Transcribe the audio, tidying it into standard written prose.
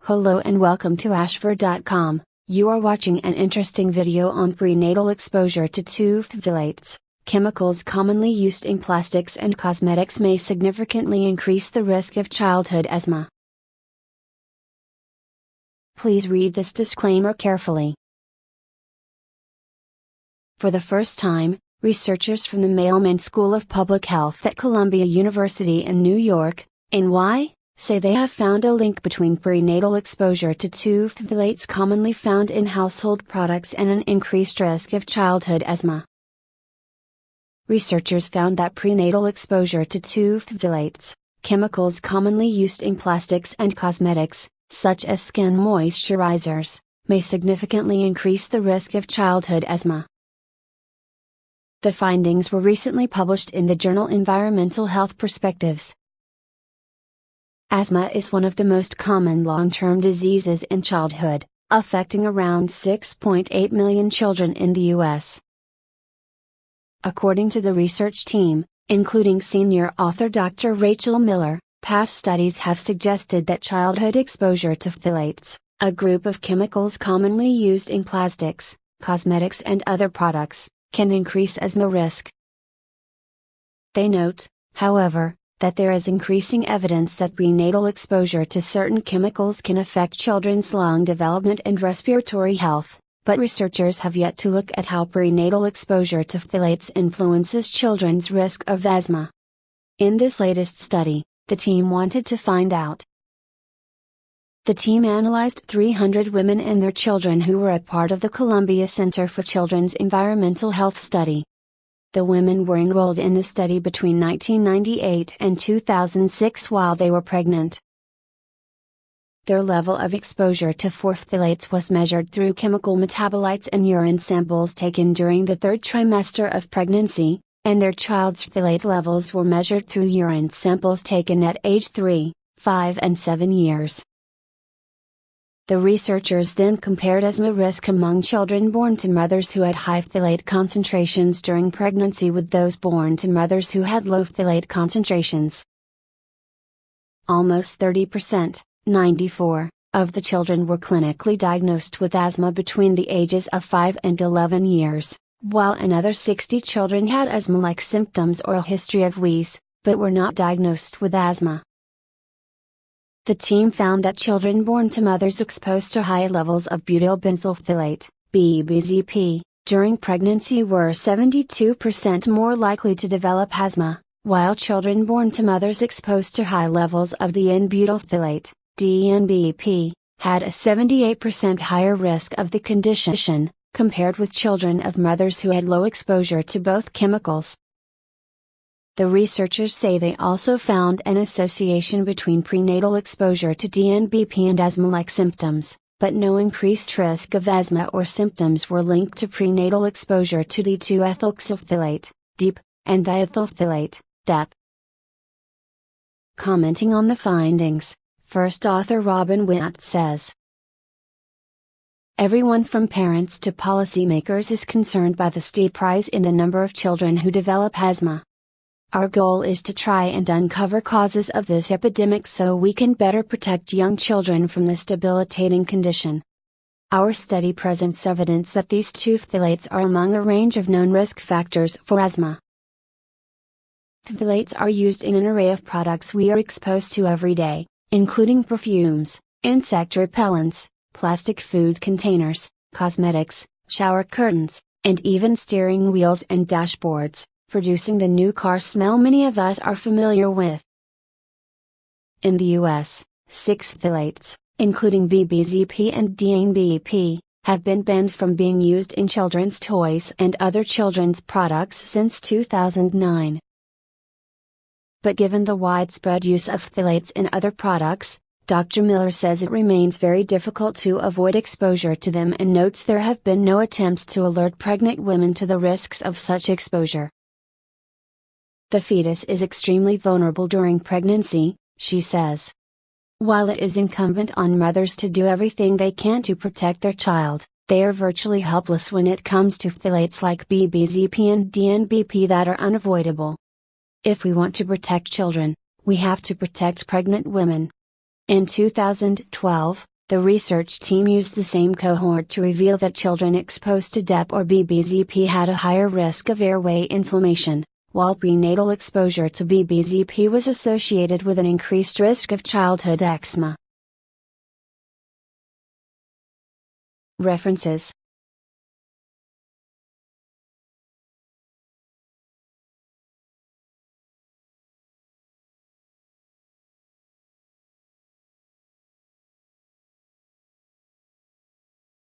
Hello and welcome to ashford.com. You are watching an interesting video on prenatal exposure to phthalates. Chemicals commonly used in plastics and cosmetics may significantly increase the risk of childhood asthma. Please read this disclaimer carefully. For the first time, researchers from the Mailman School of Public Health at Columbia University in New York, NY, say they have found a link between prenatal exposure to phthalates commonly found in household products and an increased risk of childhood asthma. Researchers found that prenatal exposure to phthalates, chemicals commonly used in plastics and cosmetics, such as skin moisturizers, may significantly increase the risk of childhood asthma. The findings were recently published in the journal Environmental Health Perspectives. Asthma is one of the most common long-term diseases in childhood, affecting around 6.8 million children in the U.S. According to the research team, including senior author Dr. Rachel Miller, past studies have suggested that childhood exposure to phthalates, a group of chemicals commonly used in plastics, cosmetics and other products, can increase asthma risk. They note, however, that there is increasing evidence that prenatal exposure to certain chemicals can affect children's lung development and respiratory health, but researchers have yet to look at how prenatal exposure to phthalates influences children's risk of asthma. In this latest study, the team wanted to find out. The team analyzed 300 women and their children who were a part of the Columbia Center for Children's Environmental Health Study. The women were enrolled in the study between 1998 and 2006 while they were pregnant. Their level of exposure to phthalates was measured through chemical metabolites and urine samples taken during the third trimester of pregnancy, and their child's phthalate levels were measured through urine samples taken at age 3, 5 and 7 years. The researchers then compared asthma risk among children born to mothers who had high phthalate concentrations during pregnancy with those born to mothers who had low phthalate concentrations. Almost 30%, 94, of the children were clinically diagnosed with asthma between the ages of 5 and 11 years, while another 60 children had asthma-like symptoms or a history of wheeze, but were not diagnosed with asthma. The team found that children born to mothers exposed to high levels of butylbenzyl phthalate, BBZP, during pregnancy were 72% more likely to develop asthma, while children born to mothers exposed to high levels of D-N-butyl phthalate, DNBP, had a 78% higher risk of the condition, compared with children of mothers who had low exposure to both chemicals. The researchers say they also found an association between prenatal exposure to DNBP and asthma-like symptoms, but no increased risk of asthma or symptoms were linked to prenatal exposure to D2-ethylxylphthalate, DEP, and diethyl phthalate, DEP. Commenting on the findings, first author Robin Witt says, "Everyone from parents to policymakers is concerned by the steep rise in the number of children who develop asthma. Our goal is to try and uncover causes of this epidemic so we can better protect young children from this debilitating condition. Our study presents evidence that these two phthalates are among a range of known risk factors for asthma. Phthalates are used in an array of products we are exposed to every day, including perfumes, insect repellents, plastic food containers, cosmetics, shower curtains, and even steering wheels and dashboards, producing the new car smell many of us are familiar with. In the U.S., 6 phthalates, including BBZP and DNBP, have been banned from being used in children's toys and other children's products since 2009. But given the widespread use of phthalates in other products, Dr. Miller says it remains very difficult to avoid exposure to them and notes there have been no attempts to alert pregnant women to the risks of such exposure. The fetus is extremely vulnerable during pregnancy, she says. While it is incumbent on mothers to do everything they can to protect their child, they are virtually helpless when it comes to phthalates like BBZP and DNBP that are unavoidable. If we want to protect children, we have to protect pregnant women. In 2012, The research team used the same cohort to reveal that children exposed to DEP or BBZP had a higher risk of airway inflammation, while prenatal exposure to BBZP was associated with an increased risk of childhood asthma. References.